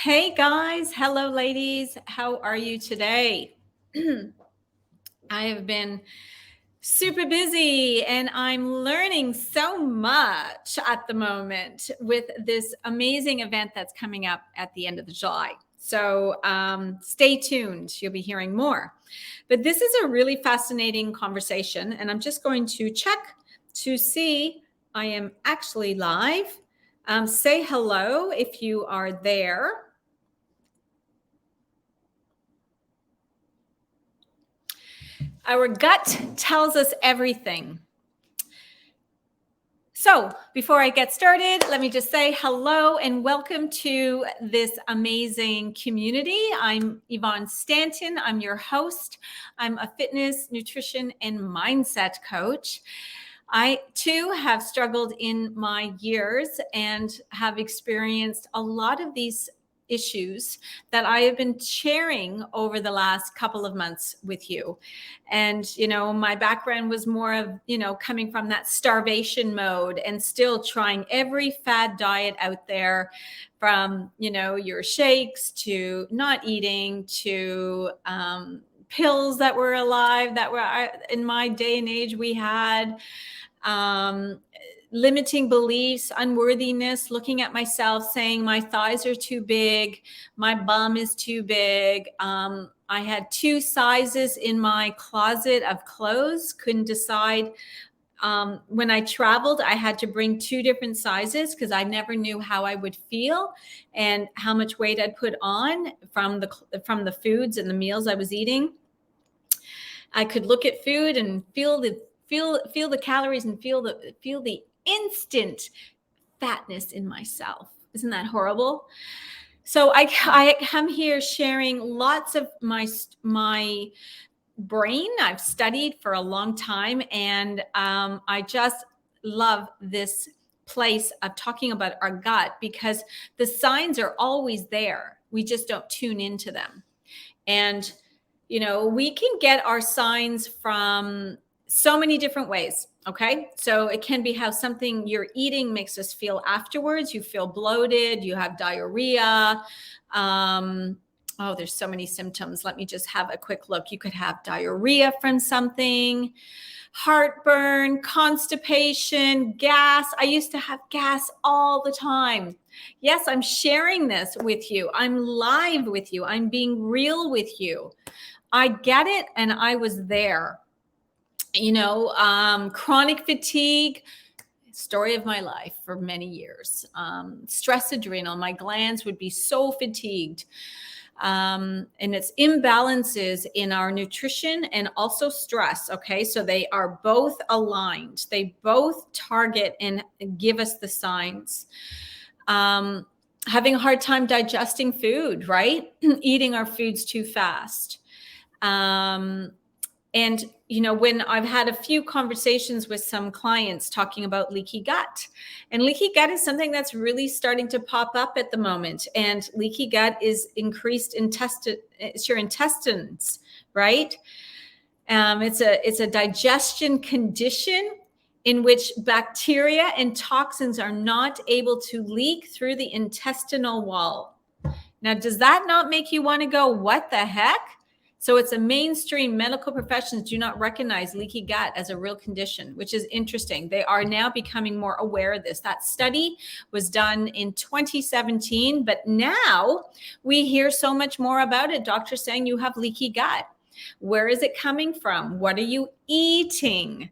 Hey guys, hello ladies, how are you today? I have been super busy and I'm learning so much at the moment with this amazing event that's coming up at the end of July. So stay tuned, you'll be hearing more. But this is a really fascinating conversation and I'm just going to check to see I am actually live. Say hello if you are there. Our gut tells us everything. So before I get started, let me just say hello and welcome to this amazing community. I'm Yvonne Stanton. I'm your host. I'm a fitness, nutrition, and mindset coach. I too have struggled in my years and have experienced a lot of these issues that I have been sharing over the last couple of months with you. And, my background was more of, coming from that starvation mode and still trying every fad diet out there from, your shakes to not eating to, pills that were alive that were in my day and age we had, limiting beliefs, unworthiness, looking at myself, saying my thighs are too big, my bum is too big. I had 2 sizes in my closet of clothes, couldn't decide. When I traveled, I had to bring 2 different sizes because I never knew how I would feel and how much weight I'd put on from the foods and the meals I was eating. I could look at food and feel the calories and feel the instant fatness in myself. Isn't that horrible? So I come here sharing lots of my brain. I've studied for a long time, and I just love this place of talking about our gut because the signs are always there. We just don't tune into them. And we can get our signs from so many different ways. Okay. So it can be how something you're eating makes us feel afterwards. You feel bloated, you have diarrhea. There's so many symptoms. Let me just have a quick look. You could have diarrhea from something, heartburn, constipation, gas. I used to have gas all the time. Yes, I'm sharing this with you. I'm live with you. I'm being real with you. I get it. And I was there. Chronic fatigue, story of my life for many years. Stress adrenal, my glands would be so fatigued. And it's imbalances in our nutrition and also stress. Okay. So they are both aligned. They both target and give us the signs. Having a hard time digesting food, right? Eating our foods too fast. And, when I've had a few conversations with some clients talking about leaky gut, and leaky gut is something that's really starting to pop up at the moment. And leaky gut is increased it's your intestines, right? It's a digestion condition in which bacteria and toxins are not able to leak through the intestinal wall. Now, does that not make you want to go, what the heck? So it's a mainstream medical professions do not recognize leaky gut as a real condition, which is interesting. They are now becoming more aware of this. That study was done in 2017, but now we hear so much more about it. Doctors saying you have leaky gut. Where is it coming from? What are you eating?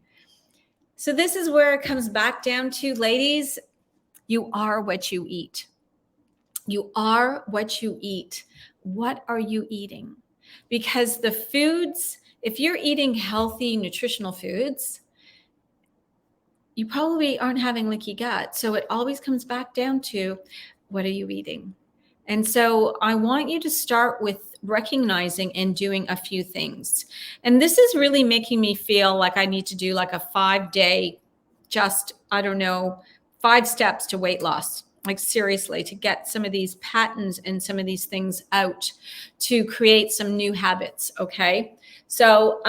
So this is where it comes back down to, ladies, you are what you eat. You are what you eat. What are you eating? Because the foods, if you're eating healthy, nutritional foods, you probably aren't having leaky gut. So it always comes back down to, what are you eating? And so I want you to start with recognizing and doing a few things. And this is really making me feel like I need to do like a 5-day, 5 steps to weight loss. Like seriously, to get some of these patterns and some of these things out to create some new habits. Okay. So,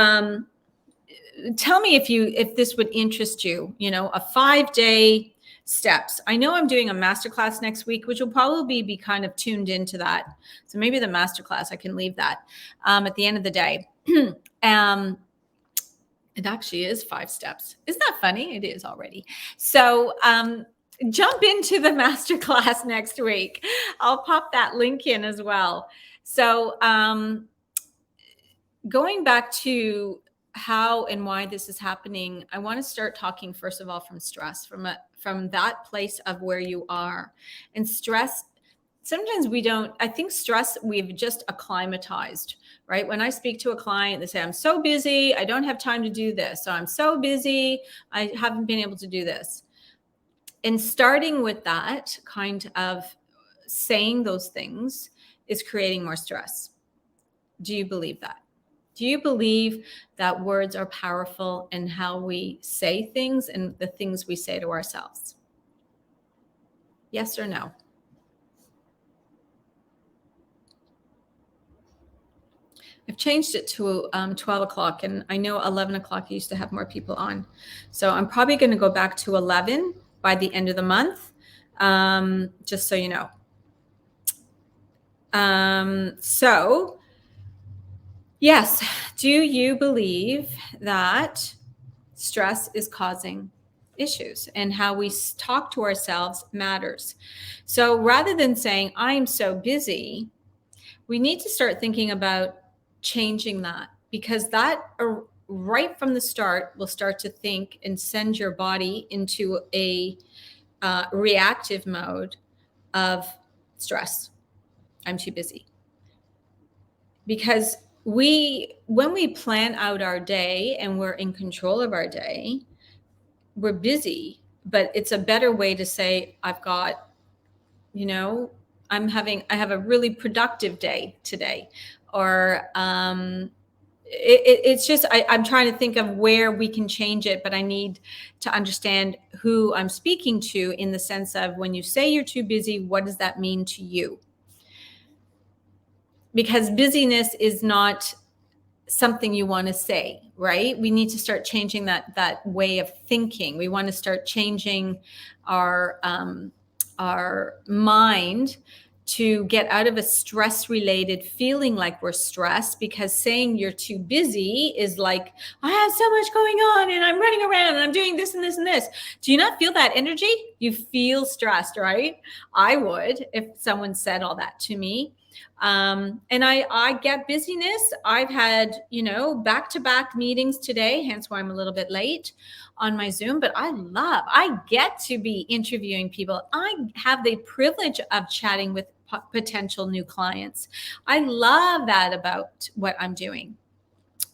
tell me if this would interest you, a 5-day steps. I know I'm doing a masterclass next week, which will probably be kind of tuned into that. So maybe the masterclass, I can leave that at the end of the day. It actually is 5 steps. Isn't that funny? It is already. So jump into the masterclass next week. I'll pop that link in as well. So going back to how and why this is happening, I want to start talking first of all from stress, from that place of where you are. And stress, sometimes we don't, I think stress, we've just acclimatized, right? When I speak to a client, they say, I'm so busy, I don't have time to do this. So I'm so busy, I haven't been able to do this. And starting with that kind of saying those things is creating more stress. Do you believe that? Do you believe that words are powerful in how we say things and the things we say to ourselves? Yes or no? I've changed it to 12 o'clock, and I know 11 o'clock I used to have more people on. So I'm probably going to go back to 11 by the end of the month, just so you know. So yes, do you believe that stress is causing issues and how we talk to ourselves matters? So rather than saying, I'm so busy, we need to start thinking about changing that, because that right from the start will start to think and send your body into a reactive mode of stress. I'm too busy. Because when we plan out our day and we're in control of our day, we're busy, but it's a better way to say, I've got, I have a really productive day today. Or it's just, I'm trying to think of where we can change it, but I need to understand who I'm speaking to, in the sense of, when you say you're too busy, what does that mean to you? Because busyness is not something you want to say, right? We need to start changing that way of thinking. We want to start changing our mind to get out of a stress related feeling like we're stressed, because saying you're too busy is like, I have so much going on and I'm running around and I'm doing this and this and this. Do you not feel that energy? You feel stressed, right? I would, if someone said all that to me. And I get busyness. I've had, back-to-back meetings today, hence why I'm a little bit late on my Zoom, but I get to be interviewing people. I have the privilege of chatting with potential new clients. I love that about what I'm doing.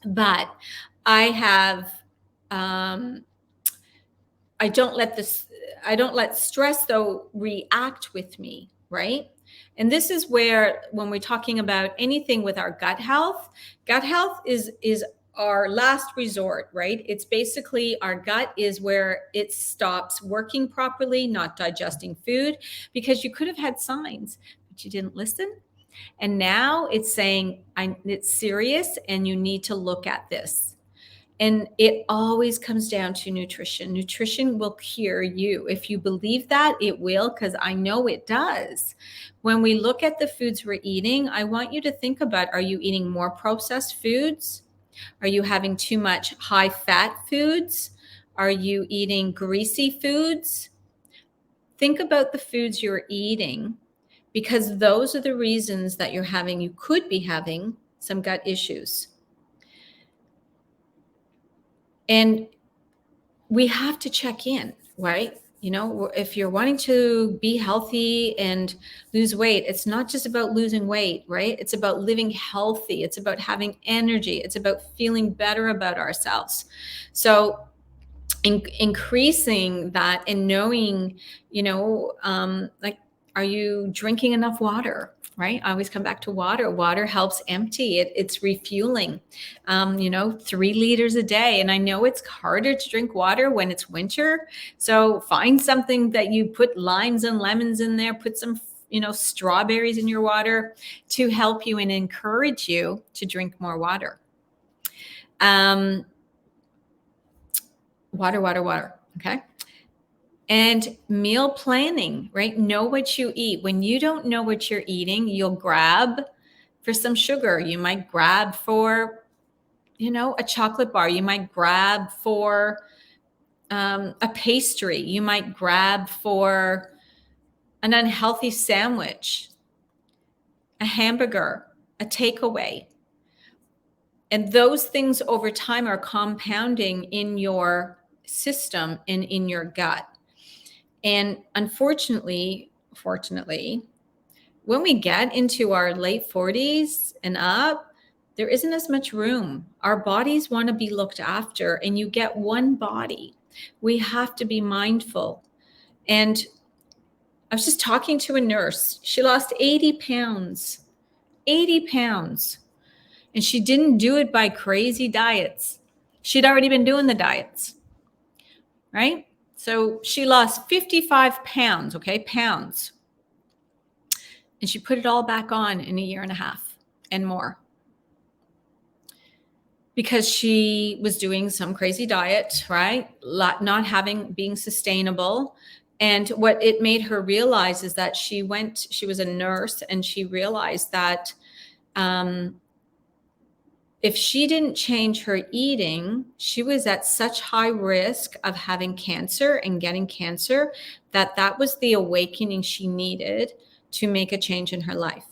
But I have, I don't let stress though react with me, right? And this is where, when we're talking about anything with our gut health is our last resort, right? It's basically, our gut is where it stops working properly, not digesting food, because you could have had signs, but you didn't listen. And now it's saying, it's serious and you need to look at this. And it always comes down to nutrition. Nutrition will cure you. If you believe that, it will, because I know it does. When we look at the foods we're eating, I want you to think about, are you eating more processed foods? Are you having too much high fat foods? Are you eating greasy foods? Think about the foods you're eating, because those are the reasons that you could be having some gut issues. And we have to check in, right? If you're wanting to be healthy and lose weight, it's not just about losing weight, right? It's about living healthy. It's about having energy. It's about feeling better about ourselves. So increasing that and knowing, are you drinking enough water? Right? I always come back to water. Water helps empty it. It's refueling, 3 liters a day. And I know it's harder to drink water when it's winter. So find something that you put limes and lemons in there, put some, strawberries in your water to help you and encourage you to drink more water. Water. Okay. And meal planning, right? Know what you eat. When you don't know what you're eating, you'll grab for some sugar. You might grab for, a chocolate bar. You might grab for a pastry. You might grab for an unhealthy sandwich, a hamburger, a takeaway. And those things over time are compounding in your system and in your gut. And fortunately, when we get into our late 40s and up, there isn't as much room. Our bodies want to be looked after, and you get one body. We have to be mindful. And I was just talking to a nurse. She lost 80 pounds, 80 pounds. And she didn't do it by crazy diets. She'd already been doing the diets, right? So she lost 55 pounds, okay, pounds. And she put it all back on in a year and a half and more. Because she was doing some crazy diet, right? Not being sustainable. And what it made her realize is that she was a nurse, and she realized that if she didn't change her eating, she was at such high risk of having cancer and getting cancer that was the awakening she needed to make a change in her life.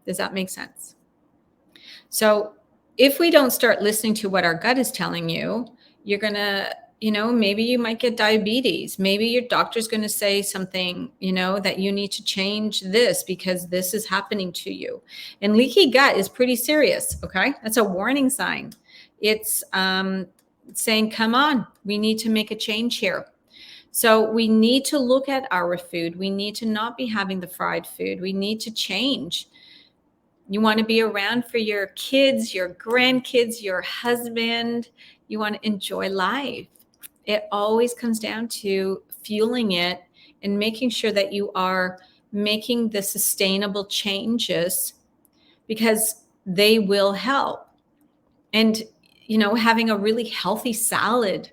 Does that make sense? So if we don't start listening to what our gut is telling you, you're going to, maybe you might get diabetes. Maybe your doctor's going to say something, that you need to change this because this is happening to you. And leaky gut is pretty serious. Okay. That's a warning sign. It's saying, come on, we need to make a change here. So we need to look at our food. We need to not be having the fried food. We need to change. You want to be around for your kids, your grandkids, your husband. You want to enjoy life. It always comes down to fueling it and making sure that you are making the sustainable changes, because they will help. And, having a really healthy salad,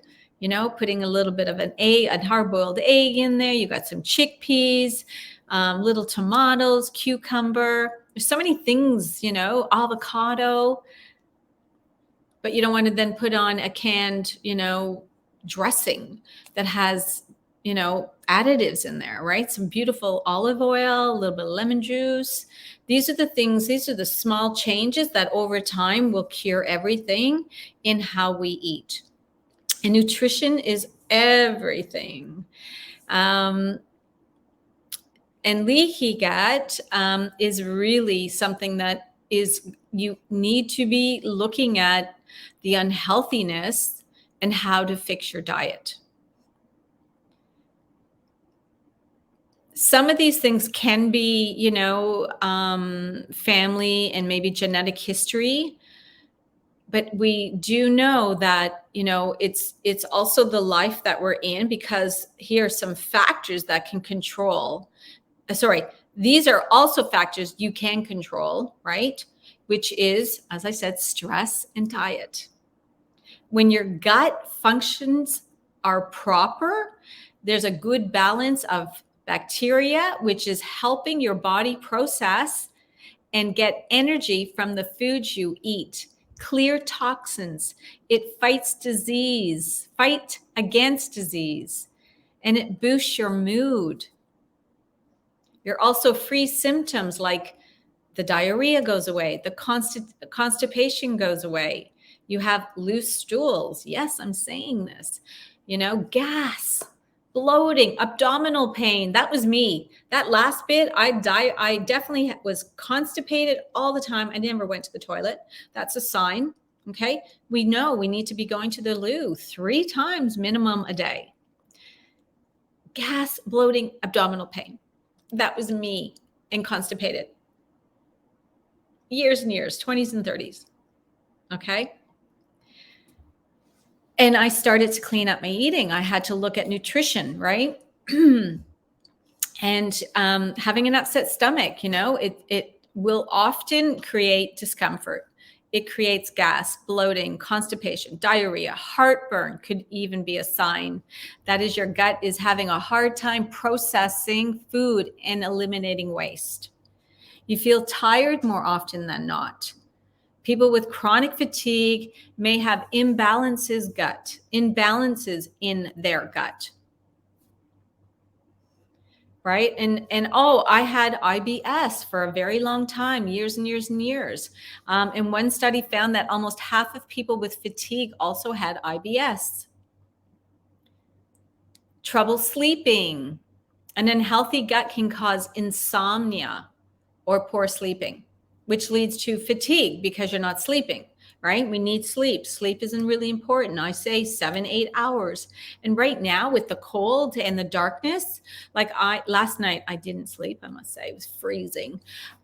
putting a little bit of a hard-boiled egg in there. You got some chickpeas, little tomatoes, cucumber. There's so many things, avocado. But you don't want to then put on a canned, dressing that has, additives in there, right? Some beautiful olive oil, a little bit of lemon juice. These are the small changes that over time will cure everything in how we eat. And nutrition is everything. And leaky gut is really something that you need to be looking at the unhealthiness and how to fix your diet. Some of these things can be, family and maybe genetic history. But we do know that, it's also the life that we're in, because here are some factors that can control. These are also factors you can control, right? Which is, as I said, stress and diet. When your gut functions are proper, there's a good balance of bacteria, which is helping your body process and get energy from the foods you eat. Clear toxins. It fights against disease, and it boosts your mood. You're also free symptoms like the diarrhea goes away, the constipation goes away. You have loose stools. Yes, I'm saying this. Gas, bloating, abdominal pain. That was me. That last bit, I definitely was constipated all the time. I never went to the toilet. That's a sign. Okay. We know we need to be going to the loo 3 times minimum a day. Gas, bloating, abdominal pain. That was me, and constipated. Years and years, 20s and 30s. Okay. And I started to clean up my eating. I had to look at nutrition, right? And having an upset stomach, it will often create discomfort. it creates gas, bloating, constipation, diarrhea, heartburn could even be a sign. That is, your gut is having a hard time processing food and eliminating waste. You feel tired more often than not. People with chronic fatigue may have imbalances in their gut. Right. And oh, I had IBS for a very long time, years and years and years. And one study found that almost half of people with fatigue also had IBS. Trouble sleeping. An unhealthy gut can cause insomnia or poor sleeping, which leads to fatigue because you're not sleeping. Right? We need sleep. Sleep isn't really important. I say 7-8 hours. And right now with the cold and the darkness, like last night I didn't sleep, I must say. It was freezing.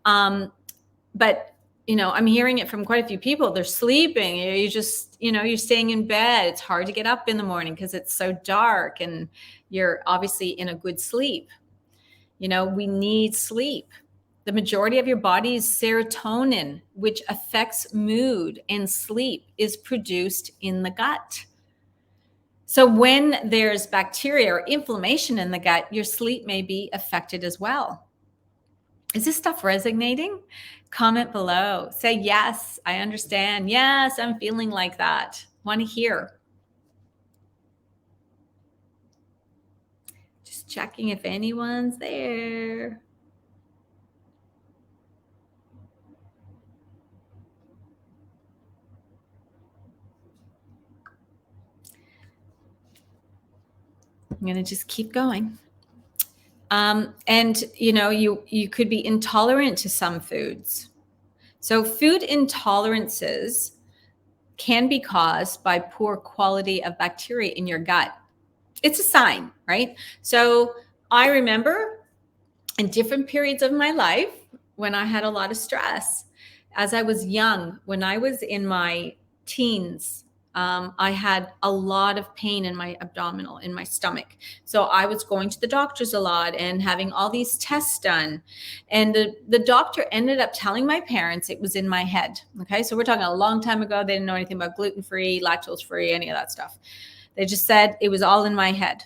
But I'm hearing it from quite a few people. They're sleeping. You just, you're staying in bed. It's hard to get up in the morning because it's so dark and you're obviously in a good sleep. We need sleep. The majority of your body's serotonin, which affects mood and sleep, is produced in the gut. So when there's bacteria or inflammation in the gut, your sleep may be affected as well. Is this stuff resonating? Comment below. Say, yes, I understand. Yes, I'm feeling like that. Want to hear. Just checking if anyone's there. I'm going to just keep going. And you could be intolerant to some foods. So food intolerances can be caused by poor quality of bacteria in your gut. It's a sign, right? So I remember in different periods of my life when I had a lot of stress, as I was young, when I was in my teens, I had a lot of pain in my abdominal, in my stomach. So I was going to the doctors a lot and having all these tests done. And the doctor ended up telling my parents it was in my head. Okay. So we're talking a long time ago. They didn't know anything about gluten-free, lactose-free, any of that stuff. They just said it was all in my head.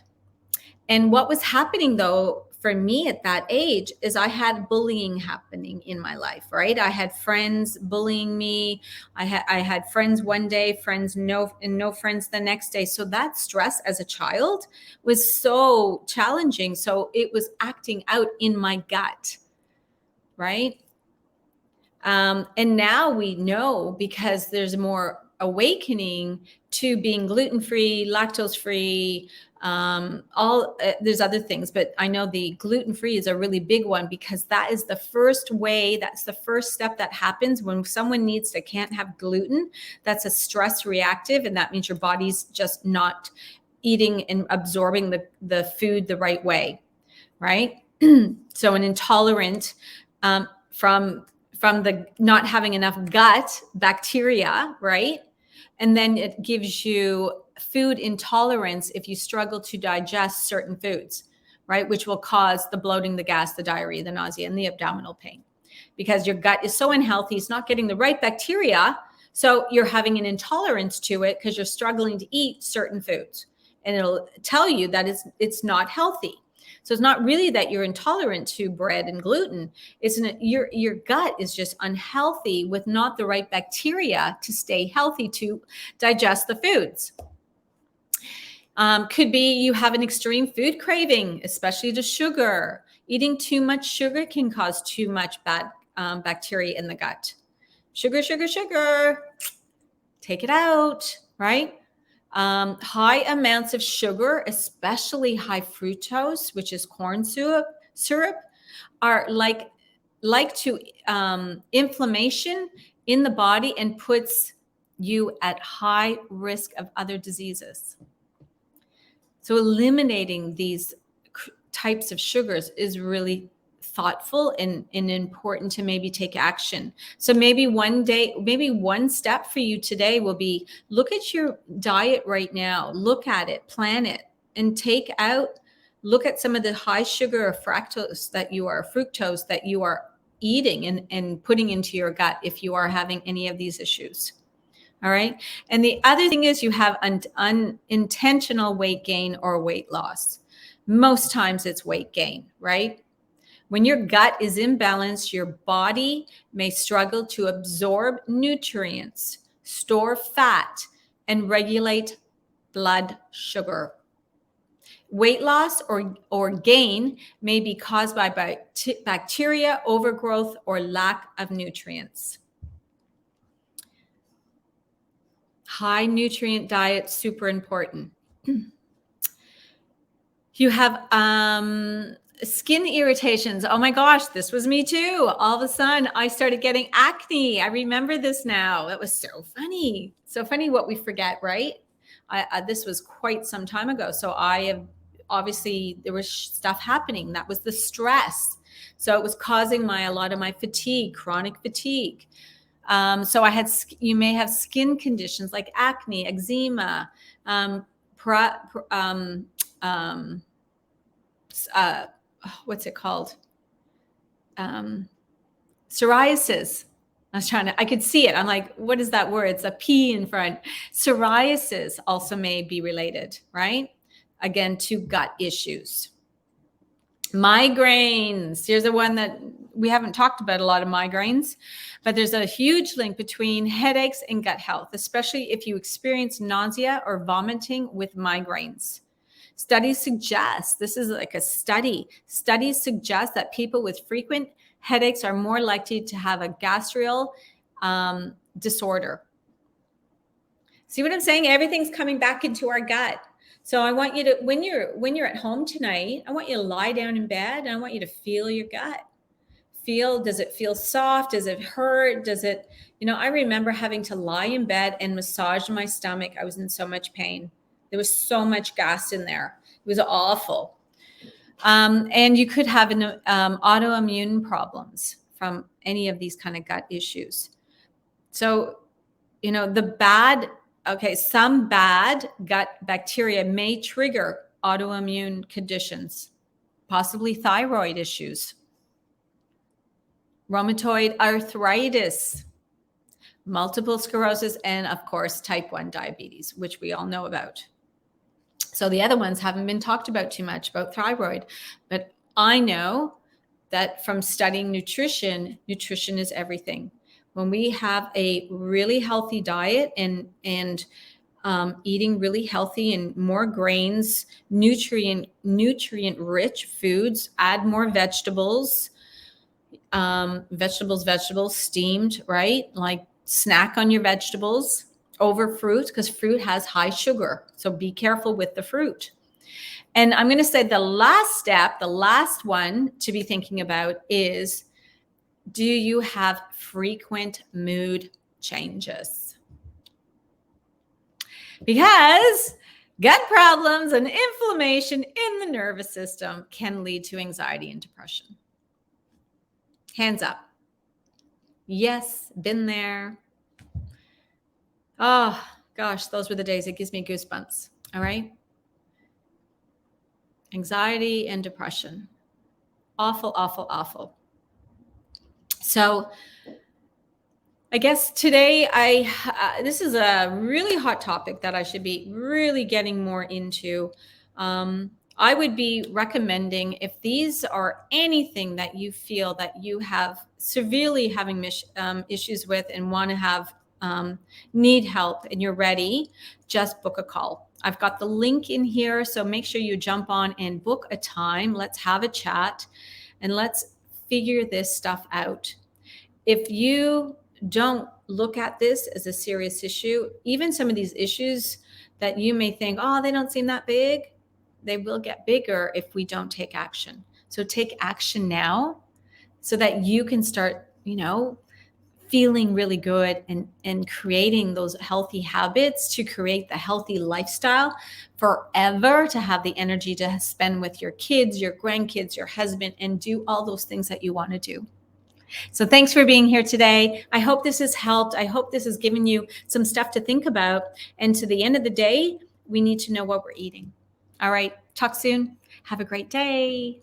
And what was happening though, for me at that age, is I had bullying happening in my life, right? I had friends bullying me. I had friends one day, no friends the next day. So that stress as a child was so challenging. So it was acting out in my gut, right? And now we know, because there's more awakening to being gluten-free, lactose-free, there's other things, but I know the gluten-free is a really big one, because that is the first way, that's the first step that happens when someone can't have gluten. That's a stress reactive, and that means your body's just not eating and absorbing the food the right way, right? So an intolerant from the not having enough gut bacteria, right? And then it gives you food intolerance if you struggle to digest certain foods, right? Which will cause the bloating, the gas, the diarrhea, the nausea, and the abdominal pain, because your gut is so unhealthy. It's not getting the right bacteria. So you're having an intolerance to it because you're struggling to eat certain foods, and it'll tell you that it's not healthy. So it's not really that you're intolerant to bread and gluten. Your gut is just unhealthy with not the right bacteria to stay healthy to digest the foods. Could be you have an extreme food craving, especially to sugar. Eating too much sugar can cause too much bad bacteria in the gut. Sugar, sugar, sugar. Take it out, right? High amounts of sugar, especially high fructose, which is corn syrup, are like to inflammation in the body and puts you at high risk of other diseases. So eliminating these types of sugars is really thoughtful and important to maybe take action. So maybe one step for you today will be, look at your diet right now, look at it, plan it, and look at some of the high sugar or fructose that you are eating and putting into your gut if you are having any of these issues. All right. And the other thing is you have unintentional weight gain or weight loss. Most times it's weight gain, right? When your gut is imbalanced, your body may struggle to absorb nutrients, store fat, and regulate blood sugar. Weight loss or gain may be caused by bacteria overgrowth or lack of nutrients. High nutrient diet, super important. You have skin irritations. Oh my gosh, this was me too. All of a sudden, I started getting acne. I remember this now. It was so funny. So funny what we forget, right? This was quite some time ago. So I have, obviously, there was stuff happening. That was the stress. So it was causing a lot of my fatigue, chronic fatigue. So you may have skin conditions like acne, eczema, what's it called? Psoriasis. I could see it. I'm like, what is that word? It's a P in front. Psoriasis also may be related, right? Again, to gut issues. Migraines. Here's the one that we haven't talked about, a lot of migraines, but there's a huge link between headaches and gut health, especially if you experience nausea or vomiting with migraines. Studies suggest, this is like a studies suggest that people with frequent headaches are more likely to have a gastrial disorder. See what I'm saying? Everything's coming back into our gut. So I want you to, when you're at home tonight, I want you to lie down in bed and I want you to feel your gut. Does it feel soft? Does it hurt? I remember having to lie in bed and massage my stomach. I was in so much pain. There was so much gas in there. It was awful. And you could have autoimmune problems from any of these kind of gut issues. So, some bad gut bacteria may trigger autoimmune conditions, possibly thyroid issues, rheumatoid arthritis, multiple sclerosis, and of course, type 1 diabetes, which we all know about. So the other ones haven't been talked about too much, about thyroid, but I know that from studying nutrition is everything. When we have a really healthy diet and eating really healthy and more grains, nutrient rich foods, add more vegetables, steamed, right? Like snack on your vegetables over fruit, because fruit has high sugar. So be careful with the fruit. And I'm going to say the last one to be thinking about is, do you have frequent mood changes? Because gut problems and inflammation in the nervous system can lead to anxiety and depression. Hands up. Yes, been there. Oh, gosh, those were the days. It gives me goosebumps. All right. Anxiety and depression. Awful, awful, awful. So I guess today this is a really hot topic that I should be really getting more into. I would be recommending, if these are anything that you feel that you have severely having issues with and want to have need help and you're ready, just book a call. I've got the link in here, so make sure you jump on and book a time. Let's have a chat and let's figure this stuff out. If you don't look at this as a serious issue, even some of these issues that you may think, oh, they don't seem that big, they will get bigger if we don't take action. So take action now so that you can start, feeling really good and creating those healthy habits to create the healthy lifestyle forever, to have the energy to spend with your kids, your grandkids, your husband, and do all those things that you want to do. So thanks for being here today. I hope this has helped. I hope this has given you some stuff to think about. And to the end of the day, we need to know what we're eating. All right. Talk soon. Have a great day.